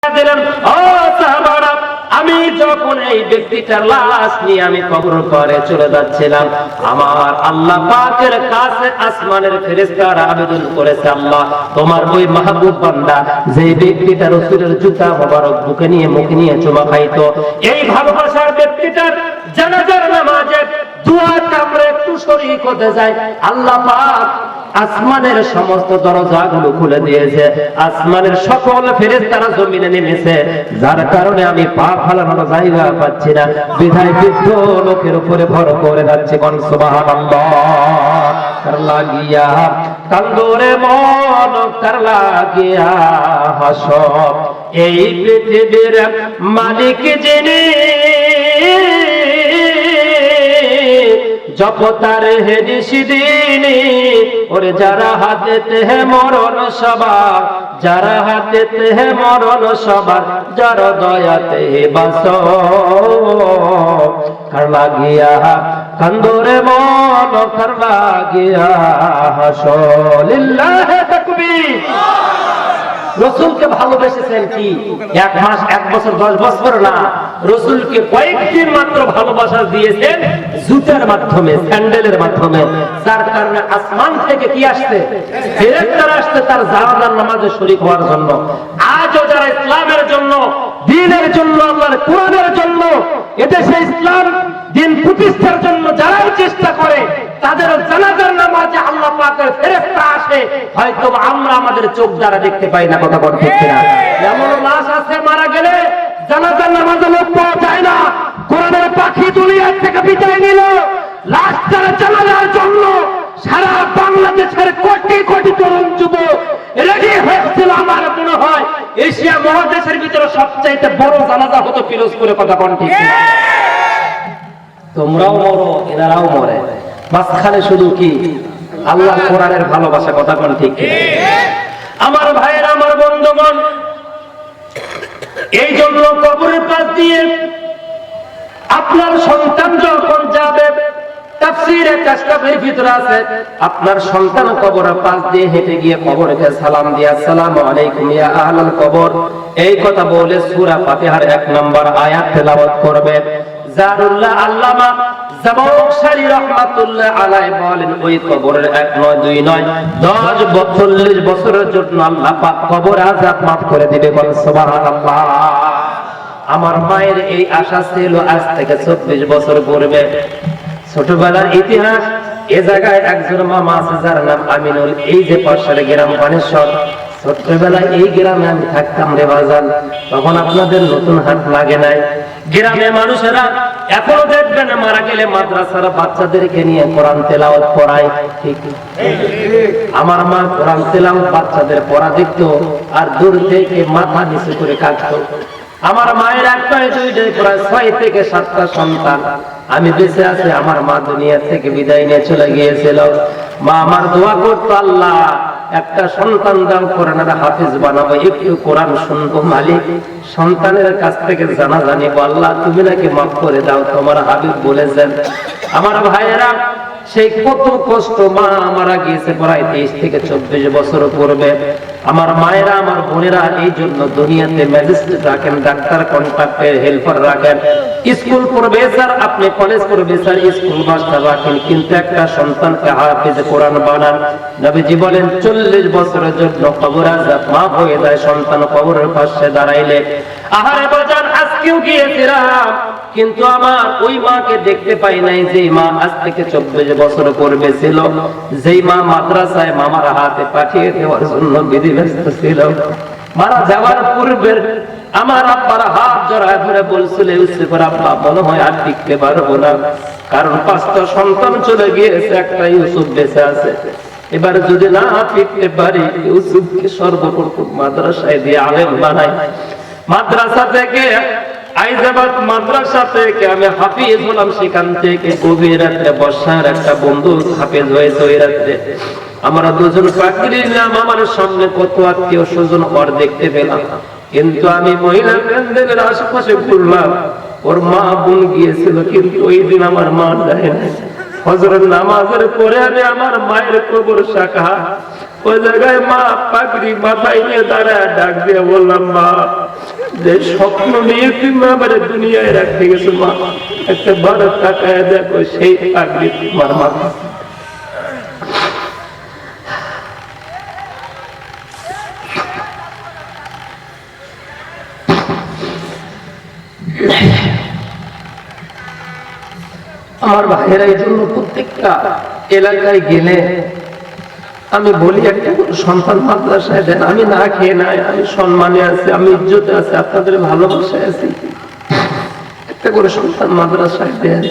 দিলেন, ও সাহাবারা, আমি যখন এই ব্যক্তিটার লাশ নিয়ে আমি কবর করে চলে যাচ্ছিলাম, আমার আল্লাহ পাকের কাছে আসমানের ফেরেশতারা আবেদন করেছে, আল্লাহ তোমার ওই মাহবুব বান্দা যে ব্যক্তিটা রাসূলের জুতা মোবারক বুকে নিয়ে মুখে নিয়ে চুমা খাইতো, এই ভালোবাসার ব্যক্তিটার জানাজার নামাজে দুয়াটা আমরা একটু শরীক হতে যাই, আল্লাহ পাক আসমানের সমস্ত দরজাগুলো খুলে দিয়েছে, আসমানের সকল ফেরেশতারা জমিনে নেমেছে, যার কারণে আমি পা ফেলানোর জায়গা পাচ্ছি না, বিধায় বৃদ্ধ লোকের উপরে ভর করে যাচ্ছে। কোন সুবহানাল্লাহ। কার লাগিয়া কান্দরে মন, কার লাগিয়া হাস, এই পৃথিবীর মালিক যিনি, জপতার হেদিসিদিনী, ওরে যারা হাতেতে হে মরণ সবার, যারা হাতেতে হে মরণ সবার, যার দয়াতে বাস, কার লাগিয়া কান্দরে মন, কার লাগিয়া হাস। লিল্লাহি তাকবীর। রসুলকে ভালোবেসেছেন কি 1 মাস 1 বছর 10 বছর না, রসুলকে কয়েকদিন মাত্র ভালোবাসা দিয়েছেন জুতার মাধ্যমে, স্যান্ডেলের মাধ্যমে, যার কারণে আসমান থেকে কি আসছে, ফেরেশতারা আসছে তার জানাজার নামাজে শরীক হওয়ার জন্য। আজও যারা ইসলামের জন্য, দ্বীনের জন্য, আল্লাহর কোরআনের জন্য, এদেশে ইসলাম দিন প্রতিষ্ঠার জন্য যারাই চেষ্টা করে, তাদের জানাজার নামাজে আল্লাহ পাকের ফেরেশতা আসে, হয়তো আমরা আমাদের চোখ দ্বারা দেখতে পাই না। কথা বলতে ঠিক না? এমন লাশ আছে মারা গেলে জানাজার নামাজে লোক পাওয়া যায় না, কোরআনের পাখি দুনিয়ার থেকে বিদায় নিল, লাশটার জানাজার জন্য সারা বাংলাদেশের কোটি কোটি তরুণ যুবক রেডি হয়েছিল। আমার মনে হয় এশিয়া মহাদেশের ভিতরে সবচাইতে বড় জানাজা হতো পিরোজপুরে। কথা কোন ঠিক না? তোমরাও মরো, এনারাও মরে, মাঝখানে শুধু কি আল্লাহ কোরআনের ভালোবাসা। কথা কোন ঠিক না? আমার ভাইয়েরা, আমার বন্ধুগণ, এই জন্য কবরের পাশ দিয়ে আপনার সন্তান যখন যাবে, তাফসীরে কাশফের ভিতরে আছে, আপনার সন্তান কবরের পাশ দিয়ে হেঁটে গিয়ে কবরকে সালাম দিয়ে আসসালামু আলাইকুম ইয়া আহলাল কবর, এই কথা বলে সূরা ফাতিহার 1 নম্বর আয়াত তেলাওয়াত করবে। জারুল্লাহ আল্লামা জামাখশরী রাহমাতুল্লাহ আলাইহি বলেন, ওই কবরের 1 নয় 2 নয় 10 40 বছরের জন্য আল্লাহ পাক কবর আযাব maaf করে দিবে। বলেন সুবহানাল্লাহ। আমার মায়ের এই আশা ছিল আজ থেকে 24 বছর পূর্বে, ছোটবেলার ইতিহাস, এ জায়গায় একজন মামা আছে যার নাম আমিনুল, এই যে পাশের গ্রাম বানেশ্বর, ছোটবেলায় এই গ্রামে আমি থাকতাম রে বাজান, তখন আপনাদের নতুন হাট লাগে নাই। গ্রামে মানুষেরা এখনো দেখবেন মারা গেলে মাদ্রাসার বাচ্চাদেরকে নিয়ে কোরআন তেলাওয়াত পড়ায়। ঠিক আমার মা কোরআন তেলাওয়াত বাচ্চাদের পড়া দেখতো আর দূর থেকে মাথা নিচু করে কাঁদতো। আমার মায়ের একটাই দুইটাই প্রায় 6 থেকে 7টা সন্তান। আমি বেঁচে আছি, আমার মা দুনিয়া থেকে বিদায় নিয়ে চলে গিয়েছিল। মা আমার দোয়া করতো, আল্লাহ একটা সন্তান দাও, কোরআনের হাফেজ বানাবো, একটু কোরআন শুনবো মালিক, সন্তানের কাছ থেকে জানা জানিব, আল্লাহ তুমি নাকি মাফ করে দাও, তোমার হাবিব বলেছেন। আমার ভাইয়েরা, সেই কত কষ্ট, মা মারা গিয়েছে প্রায় 23 থেকে 24 বছর পূর্বে। আমার মায়েরা, আমার বোনেরা এই জন্য দুনিয়াতে ম্যাজিস্ট্রেট রাখেন, ডাক্তার, কন্ট্রাক্টর, হেল্পার রাখেন, স্কুল প্রফেসর, আপনি কলেজ প্রফেসর, স্কুল মাস্টার রাখেন, কিন্তু একটা সন্তানকে হাফেজ কোরআন বানান। নবীজি বলেন 40 বছরের জন্য কবর আযাব maaf হয়ে যায় সন্তান কবরের পাশে দাঁড়াইলে। আহারে বাজান, আজকেও গিয়েছিলাম, কিন্তু আমার ওই মাকে দেখতে পাই নাই যে মা আজ থেকে 24 বছর পূর্বে ছিল, যেই মা মাদ্রাসায় মামার হাতে পাঠিয়ে দেওয়ার জন্য বিধিব্যস্ত ছিল। মারা যাওয়ার পূর্বে আমার আব্বার হাত জড়ায় ধরে বলছিল, ইউসুফ আব্বা মনে হয় আর টিকতে পারবো না, কারণ 5টা সন্তান চলে গিয়েছে, একটা ইউসুফ বেঁচে আছে। এবার যদি না টিকতে পারি, ইউসুফকে সর্বপ্রথম মাদ্রাসায় দিয়ে আলেম বানাই। মাদ্রাসা থেকে আইজাবাদ মাদ্রাসা থেকে আমি হাফিজ হলাম, সেখান থেকে গভীর রাত্রে বর্ষার একটা বন্ধু হাফিজ হয়েছে। ওই রাত্রে আমরা দুজন পাগড়ি নাম, আমার সামনে কত আত্মীয় স্বজন ওর দেখতে পেলাম, কিন্তু আমি মহিলা প্যান্ডেলের আশেপাশে ঘুরলাম, ওর মা বোন গিয়েছিল, কিন্তু ওই দিন আমার মা যায় না। ফজরের নামাজের পরে আমি আমার মায়ের কবর শাখা ওই জায়গায় মা পাগড়ি মাথায় নিয়ে দাঁড়ায় ডাক দিয়ে বললাম, মা যে স্বপ্ন নিয়ে তুমি আমার দুনিয়ায় রাখতে গেছো মা, একটা বড় তাকায় দেখো সেই পাগড়ি তোমার মাথা। আমার ভাইয়েরা এই জন্য প্রত্যেকটা এলাকায় গেলে আমি বলি একটা সন্তান মাদ্রাসায় দেন। আমি না খেয়ে নাই, আমি সম্মানে আছি, আমি ইজ্জতে আছি, আপনাদের ভালোবাসায় আছি, একটা করে সন্তান মাদ্রাসায় দেন।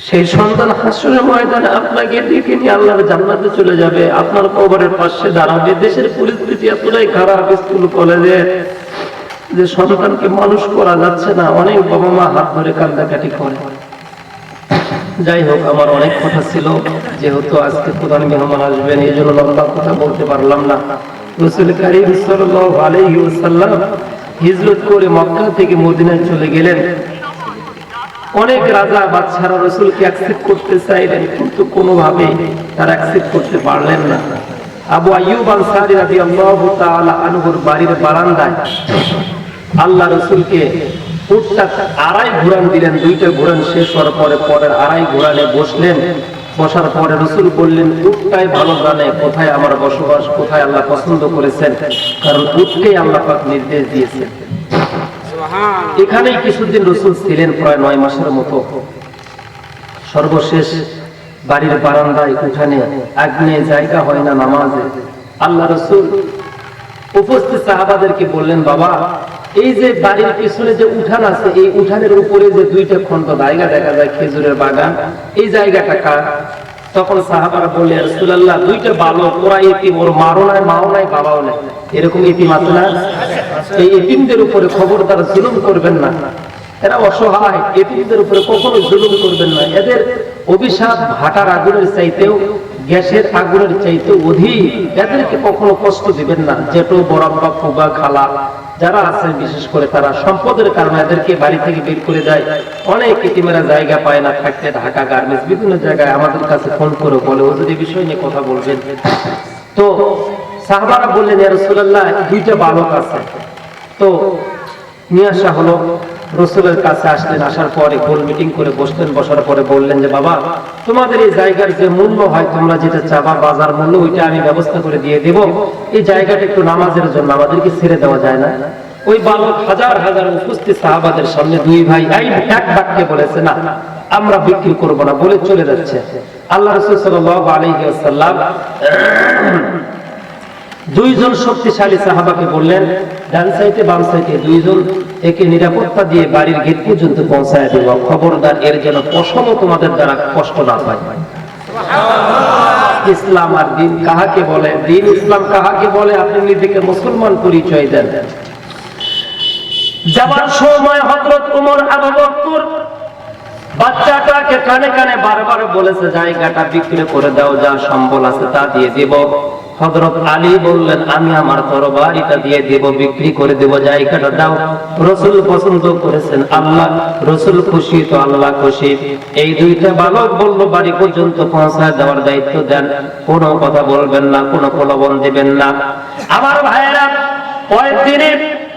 সেই সন্তান হাসরের ময়দানে আপনাকে ডেকে নিয়ে আল্লাহর জান্নাতে চলে যাবে, আপনার কবরের পাশে দাঁড়াবে। দেশের পরিস্থিতি এতটাই খারাপ, স্কুল কলেজে যে সন্তানকে মানুষ করা যাচ্ছে না, অনেক বাবা মা হাত ধরে কান্দাকাটি করে। যাই হোক, আমার অনেক কথা ছিল, যেহেতু আজকে প্রধান মেহমান আসবেন এই জন্য লম্বা কথা বলতে পারলাম না। রাসূল কারীম সাল্লাল্লাহু আলাইহি ওয়াসাল্লাম হিজরত করে মক্কা থেকে মদিনায় চলে গেলেন। অনেক রাজা বাদশারা রাসূলকে অ্যাকসেপ্ট করতে চাইলেন, কিন্তু কোনোভাবেই তারা অ্যাকসেপ্ট করতে পারলেন না। আবু আইয়ুব আনসারী রাদিয়াল্লাহু তাআলা আনহুর বাড়ির বারান্দায় আল্লাহ রাসূলকে উটটা আড়াই ঘোরান দিলেন। দুইটা ঘোরান শেষ হওয়ার পরে পরের আড়াই ঘোরানে বসলেন। বসার পরে রাসূল বললেন, উটটাই ভালো জানে কোথায় আমার বসবাস, কোথায় আল্লাহ পছন্দ করেছেন, কারণ উটকেই আল্লাহ পাক নির্দেশ দিয়েছেন। এখানেই কিছুদিন রাসূল ছিলেন, প্রায় 9 মাসের মতো। সর্বশেষ বাড়ির বারান্দায় উঠানে আগ্নেয় জায়গা হয় না নামাজে। আল্লাহ রাসূল উপস্থিত সাহাবাদেরকে বললেন, বাবা এই যে বাড়ির পিছনে যে উঠান আছে, এই উঠানের উপরে যে দুইটা খন্ড জায়গা দেখা যায় খেজুরের বাগান, এই জায়গাটা কার? তখন সাহাবারা বললেন, রাসূলুল্লাহ দুইটা বালক, ওরা এতিম, ওর মাও নাই মাও নাই বাবাও নাই, এরকম এতিম আছে না? এই এতিমদের উপরে খবরদার জুলুম করবেন না, এরা অসহায়, এতিমদের উপরে কখনো জুলুম করবেন না। এদের অভিশাপ ভাটার আগুনের চাইতেও, গ্যাসের আগুনের চাইতেও অধিক, এদেরকে কখনো কষ্ট দিবেন না। জেঠু, বড়াপ্পা, ফুবা, খালা যারা আছে, বিশেষ করে তারা সম্পদের কারণে এদেরকে বাড়ি থেকে বের করে দেয়। অনেক এতিমেরা জায়গা পায় না থাকতে, ঢাকা, গার্মেন্টস, বিভিন্ন জায়গায় আমাদের কাছে ফোন করে বলে ওদের এই বিষয় নিয়ে কথা বলবেন। তো সাহাবারা বললেন, ইয়া রাসূলুল্লাহ দুইটা বালক আছে। তো নিয়ে আসা হলো। রাসূলের কাছে আসলেন, আসার পরে গোল মিটিং করে বসলেন। বসার পরে বললেন যে, বাবা তোমাদের এই জায়গার যে মূল্য হয়, তোমরা যেটা চাবা বাজার মূল্য, ওইটা আমি ব্যবস্থা করে দিয়ে দেব। এই জায়গাটা একটু নামাজের জন্য আমাদেরকে ছেড়ে দেওয়া যায় না? ওই বালক হাজার হাজার উপস্থিত সাহাবাদের সামনে দুই ভাই এক বাক্যে বলেছে, না আমরা বিক্রি করব না, বলে চলে যাচ্ছে। আল্লাহ রাসূল সাল্লাল্লাহু আলাইহি ওয়াসাল্লাম দুইজন শক্তিশালী সাহাবাকে বললেন, ডান সাইডে বাম সাইডে দুইজন, একে নিরাপত্তা দিয়ে বাড়ির গেট পর্যন্ত পৌঁছায় দেব। খবরদার এর যেন পশমও তোমাদের দ্বারা কষ্ট না পায়। ইসলাম আর দিন কাহাকে বলে, দিন ইসলাম কাহাকে বলে, আপনি নিজেকে মুসলমান পরিচয় দেন। যাবার সময় হযরত ওমর, আবু বকর বাচ্চাটাকে কানে কানে বারবার বলেছে, জায়গাটা বিক্রি করে দাও, যা সম্বল আছে তা দিয়ে দেব। হযরত আলী বললেন, আমি আমার তরবারিটা দিয়ে দেব, বিক্রি করে দেব, জায়গাটা দাও। রাসূল পছন্দ করেছেন, আল্লাহ রাসূল খুশি তো আল্লাহ খুশি। এই দুইটা বালক বলল, বাড়ি পর্যন্ত পৌঁছায় দেওয়ার দায়িত্ব দেন, কোনো কথা বলবেন না, কোনো প্রলোভন দিবেন না। আমার ভাইয়েরা, পরের দিনে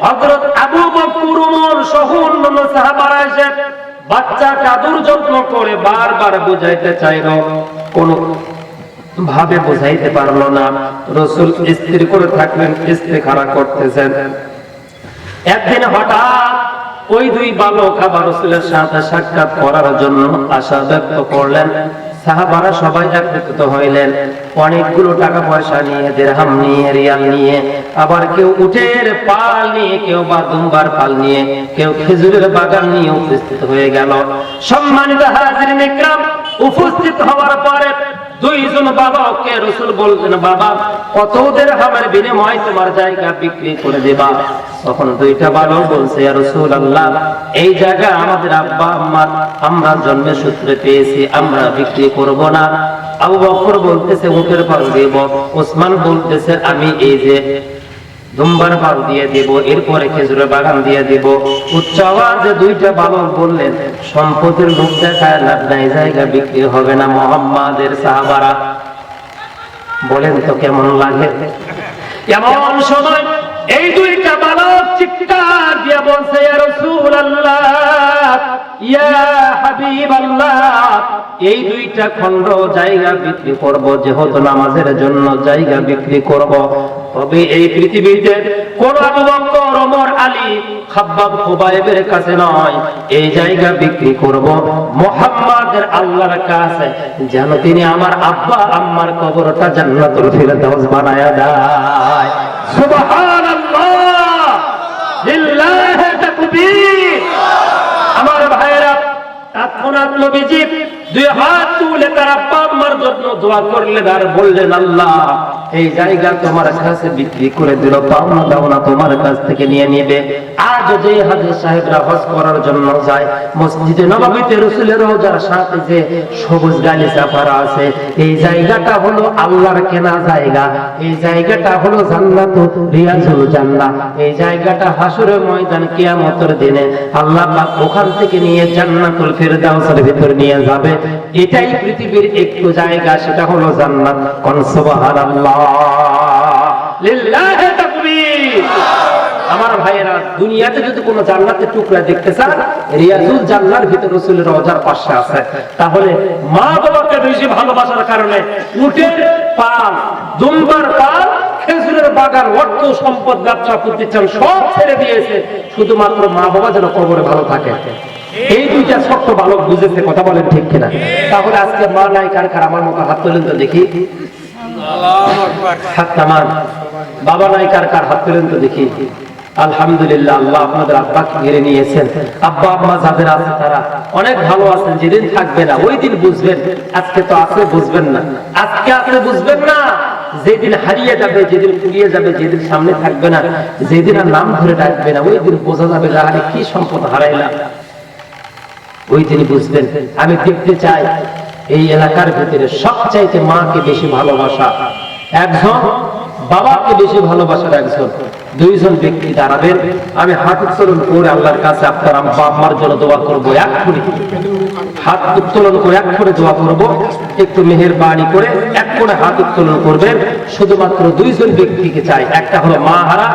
হযরত আবু বকর, ওমর সহ অন্যান্য সাহাবারা এসে বাচ্চাকে আদর যত্ন করে বারবার বুঝাইতে চাইল, কোন ভাবে বুঝাইতে পারলো না। রাসূল স্থির করে থাকলেন, ইস্তেখারা করতেছেন। একদিন হঠাৎ ওই দুই বালক আবার রাসূলের সাথে সাক্ষাৎ করার জন্য আশা ব্যক্ত করলেন। সাহাবারা সবাই একত্রিত হইলেন, অনেকগুলো টাকা পয়সা নিয়ে, দিরহাম নিয়ে, রিয়াল নিয়ে, আবার কেউ উটের পাল নিয়ে, কেউ বা দুম্বার পাল নিয়ে, কেউ খেজুরের বাগান নিয়ে উপস্থিত হয়ে গেল। সম্মানিত হাজিরিন ইকরাম, উপস্থিত হওয়ার পরে দুইজন বাবাকে রাসূল বললেন, বাবা কত দিরহামের বিনিময়ে তোমার জায়গা বিক্রি করে দেবা? তখন দুইটা বালক বলছে, ইয়া রাসূলুল্লাহ এই জায়গা আমাদের আব্বা আম্মার, আমরা জন্মের সূত্রে পেয়েছি, আমরা বিক্রি করব না। আবু বকর বলতেছে উটের পাল দেব, ওসমান বলতেছে আমি এই যে দুম্বার পাল দিয়ে দেব, এরপরে খেজুরের বাগান দিয়ে দেব। উচ্চ আওয়াজে দুইটা বালক বললেন, সম্পদের লোভ দেখায় লাভ নাই, জায়গা বিক্রি হবে না। মুহাম্মাদের সাহাবারা বলেন তো কেমন লাগে? এমন সময় এই দুইটা বালক এই দুইটা খণ্ড জায়গা বিক্রি করব, যেহেতু নামাজের জন্য জায়গা বিক্রি করব। তবে এই পৃথিবীতে কোন আবু বকর, ওমর, আলী, খাব্বাব, খুবাইবের কাছে নয়, এই জায়গা বিক্রি করব মুহাম্মাদের আল্লাহর কাছে, যেন তিনি আমার আব্বা আম্মার কবরটা জান্নাতুল ফিরদাউস বানায়া দেয়। সুবহানাল্লাহ, লিল্লাহি তাকবীর। আমার ভাইরা, তৎক্ষণাৎ নবীজি দুই হাত তুলে তার আব্বা আম্মার জন্য দোয়া করলেন আর বললেন, আল্লাহ এই জায়গা তোমার কাছে বিক্রি করে দিল, পাওনা দাওনা তোমার কাছ থেকে নিয়ে নিবে। আজ যে হাজী সাহেবরা হজ করার জন্য যায়, মসজিদে নববীতে রাসূলের রওজার সাথে যে সবুজ গালিচা করা আছে, এই জায়গাটা হলো আল্লাহর কেনা জায়গা। এই জায়গাটা হলো জান্নাতুল রিয়াজুল জান্নাহ। এই জায়গাটা হাসরের ময়দান কিয়ামতের দিনে আল্লাহ পাক ওখান থেকে নিয়ে জান্নাতুল ফিরদাউসের ভিতর নিয়ে যাবে। এটাই পৃথিবীর একটু জায়গা, সেটা হলো জান্নাত। কোন সুবহানাল্লাহ, লিল্লাহি তাকবীর। আমার ভাইয়েরা, দুনিয়াতে যদি কোনো জান্নাতের টুকরা দেখতে চান, রিয়াজুল জান্নাহর ভিতর রাসূলের রওজার পাশে আছে। তাহলে মা বাবাকে বেশি ভালোবাসার কারণে উটের পাল, দুম্বার পাল, খেজুরের বাগান, অর্থ সম্পদ, ব্যবসা প্রতিষ্ঠান সব ছেড়ে দিয়েছে, শুধুমাত্র মা বাবা যেন কবরে ভালো থাকে। এই দুইটা ছোট্ট বালক বুঝেছে, কথা বলেন ঠিক কিনা? তাহলে আজকে মা নাই কার কার? আমার মতো হাত তুলেন তো দেখি। হাত নামান। বাবা নাই কার কার? হাত তুলেন তো দেখি। আলহামদুলিল্লাহ, আল্লাহ আপনাদের আব্বাকে ঘিরে নিয়েছেন। আব্বা আম্মা যাদের আছে তারা অনেক ভালো আছেন। যেদিন থাকবে না ওই দিন বুঝবেন। আজকে তো আছে, বুঝবেন না। আজকে আছে, বুঝবেন না। যেদিন হারিয়ে যাবে, যেদিন ফুরিয়ে যাবে, যেদিন সামনে থাকবে না, যেদিন আর নাম ধরে ডাকবে না, ওই দিন বোঝা যাবে যে কি সম্পদ হারাইলাম। ওই দিন বুঝবেন। আমি দেখতে চাই এই এলাকার ভিতরে সবচাইতে মাকে বেশি ভালোবাসা একজন, বাবাকে বেশি ভালোবাসার একজন, দুইজন ব্যক্তি দাঁড়াবেন। আমি হাত উত্তোলন করে আল্লাহর কাছে আপনার আব্বা আম্মার জন্য দোয়া করবো। এক্ষুনি হাত উত্তোলন করে এক্ষুনি দোয়া করবো। একটু মেহেরবানি করে এক্ষুনি হাত উত্তোলন করবেন। শুধুমাত্র দুইজন ব্যক্তিকে চাই, একটা হলো মা হারা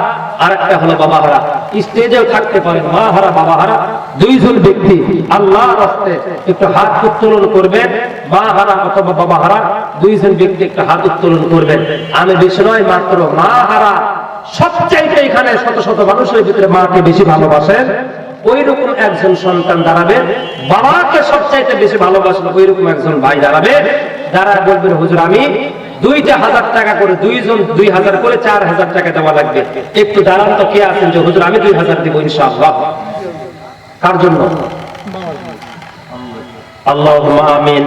আর একটা হলো বাবা হারা। স্টেজেও থাকতে পারেন মা হারা, বাবা হারা, দুইজন ব্যক্তি আল্লাহর রাস্তে একটু হাত উত্তোলন করবেন। মা হারা অথবা বাবা হারা দুইজন ব্যক্তি একটু হাত উত্তোলন করবেন। আমি বেশি নয়, মাত্র মা হারা সবচাইতে এখানে শত শত মানুষের ভিতরে মাকে বেশি ভালোবাসেন, ওই রকম একজন সন্তান দাঁড়াবে। বাবাকে সবচাইতে বেশি ভালোবাসেন, ওই রকম একজন ভাই দাঁড়াবে। যারা বলবেন, হুজুর আমি 2,000 টাকা করে, দুইজন 2,000 করে 4,000 টাকা দেওয়া লাগবে। একটু দাঁড়ান তো, কে আছেন যে হুজুর আমি 2,000 দিব ইনশাআল্লাহ? কার জন্য? আল্লাহুম্মা আমিন।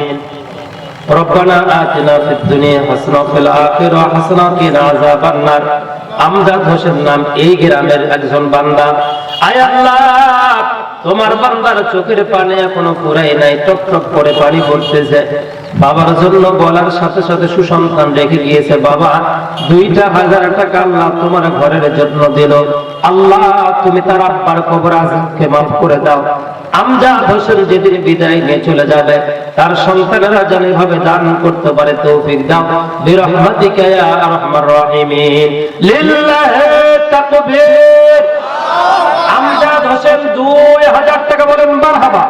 রব্বানা আতিনা ফিদ দুনিয়া হাসানাহ ওয়া ফিল আখিরাতি হাসানাহ ওয়া কিনা আযাবান নার। আমজাদ হোসেন নাম এই গ্রামের একজন বান্দা। আয় আল্লাহ, তোমার বান্দার চোখের পানি এখনো ফুরাই নাই, টপ টপ করে পানি পড়তেছে। বাবার জন্য বলার সাথে সাথে সুসন্তান রেখে গিয়েছে। বাবা 2,000 টাকা আল্লাহ তোমার ঘরের জন্য দিল। আল্লাহ তুমি তার আব্বার কবর আযাবকে মাফ করে দাও। আমজাদ হোসেন যেদিন বিদায় নিয়ে চলে যাবে, তার সন্তানেরা যেন এভাবে দান করতে পারে তৌফিক দাও বিরহমাতিকা ইয়া আরহামার রাহিমিন। লিল্লাহি তাকবীর। আমজাদ হোসেন 2,000 টাকা বলেন মারহাবা।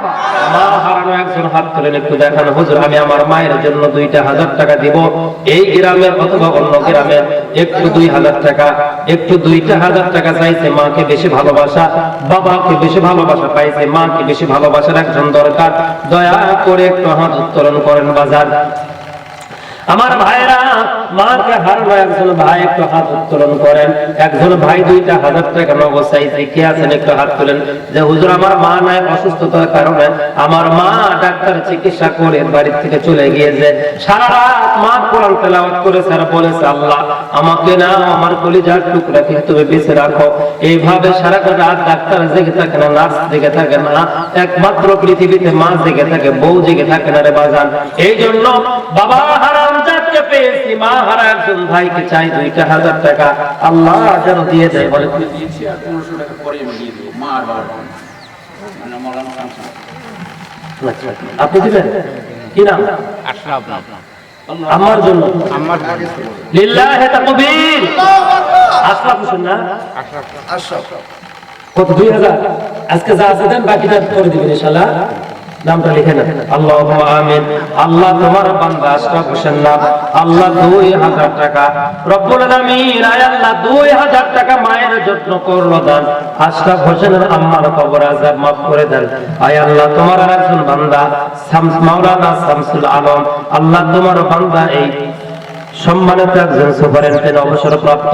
মা হারানো একজন হাত তুলেন, একটু দেখান হুজুর আমি আমার মায়ের জন্য 2,000 টাকা দিব। এই গ্রামের অথবা অন্য গ্রামের একটু 2,000 টাকা, একটু 2,000 টাকা চাইছে। মাকে বেশি ভালোবাসা, বাবাকে বেশি ভালোবাসা পাইছে, মাকে বেশি ভালোবাসার একজন দরকার। দয়া করে একটু হাত উত্তোলন করেন বাজার। আমার ভাইরা, মাকে হারানো একজন ভাই একটু হাত উত্তোলন করেন। একজন ভাই 2,000 টাকা নগদ চাইছে। কে আছেন একটু হাত তোলেন যে হুজুর আমার মা নাই, অসুস্থতার কারণে আমার মা ডাক্তার চিকিৎসা করে বাড়ি থেকে চলে গিয়েছে। সারা রাত মা কোরআন তেলাওয়াত করেছে আর বলেছে আল্লাহ আমাকে না আমার কলিজার টুকরাকে তুমি বেঁচে রাখো। এইভাবে সারা রাত ডাক্তার জেগে থাকে না, নার্স জেগে থাকে না, একমাত্র পৃথিবীতে মা জেগে থাকে, বউ জেগে থাকে না রে বাজান। এই জন্য বাবা হারাম যাকে পেয়েছি, মা হারা একজন ভাইকে চাই 2,000 টাকা আল্লাহ যেন দিয়ে দেয়। বলে দিয়েছি আর 1500 টাকা পরে আমি দিয়ে দেব। মা আর বাবা মানে মওলানা শামসুল। আপনি দিবেন কি নাম? আশরাফ। আমার জন্য লিল্লাহি তাকবীর। আশরাফ হোসেন না? আশরাফ। কত? 2,000। আজকে যা আছে দেন, বাকিটা করে দিবেন ইনশাআল্লাহ। নামটা লিখে না, আল্লাহুম্মা আমিন। আল্লাহ তোমার বান্দা আশরাফ হোসেন নাম, আল্লাহ 2000 টাকা রব্বুল আলামিন, আয় আল্লাহ 2000 টাকা মায়ের জন্য করলো দান। আশরাফ হোসেনের আম্মার কবর আযাব মাফ করে দেন। আয় আল্লাহ তোমার আরেকজন বান্দা মাওলানা শামসুল আলম, আল্লাহ তোমার বান্দা এই সম্মানিত একজন সুপারিনটেন্ডেন্ট অবসরপ্রাপ্ত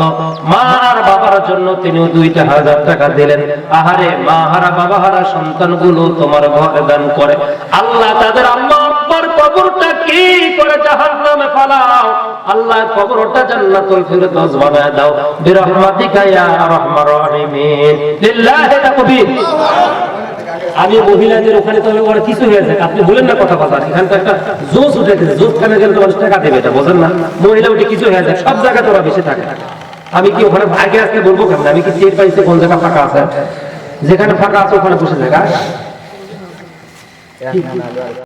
মা আর বাবার জন্য তিনি 2000 টাকা দিলেন। আহারে মা হারা বাবা হারা সন্তানগুলো তোমার ঘরে দান করে আল্লাহ তাদের আম্মা আব্বার কবরটা কি করে জাহান্নামে ফালাও আল্লাহ, কবরটা জান্নাতুল ফিরদাউস বানায় দাও বিরহমাতিকা ইয়া আরহামার রাহিমিন। লিল্লাহি তাকবীর। আমি মহিলাদের ওখানে তবে ওরা কিছু হয়ে যায়, আপনি বলেন না কথা কথা, এখানে তো একটা জোশ উঠে গেছে, জোশ কানে গেলে তো মানুষ টাকা দেবে, এটা বোঝেন না? মহিলা উঠে কিছু হয়ে যায়, সব জায়গায় তোরা বেশি থাকে। আমি কি ওখানে আগে আসতে বলবো কেমন? আমি কি টের পাইছি কোন জায়গা ফাঁকা আছে? যেখানে ফাঁকা আছে ওখানে বসে জায়গা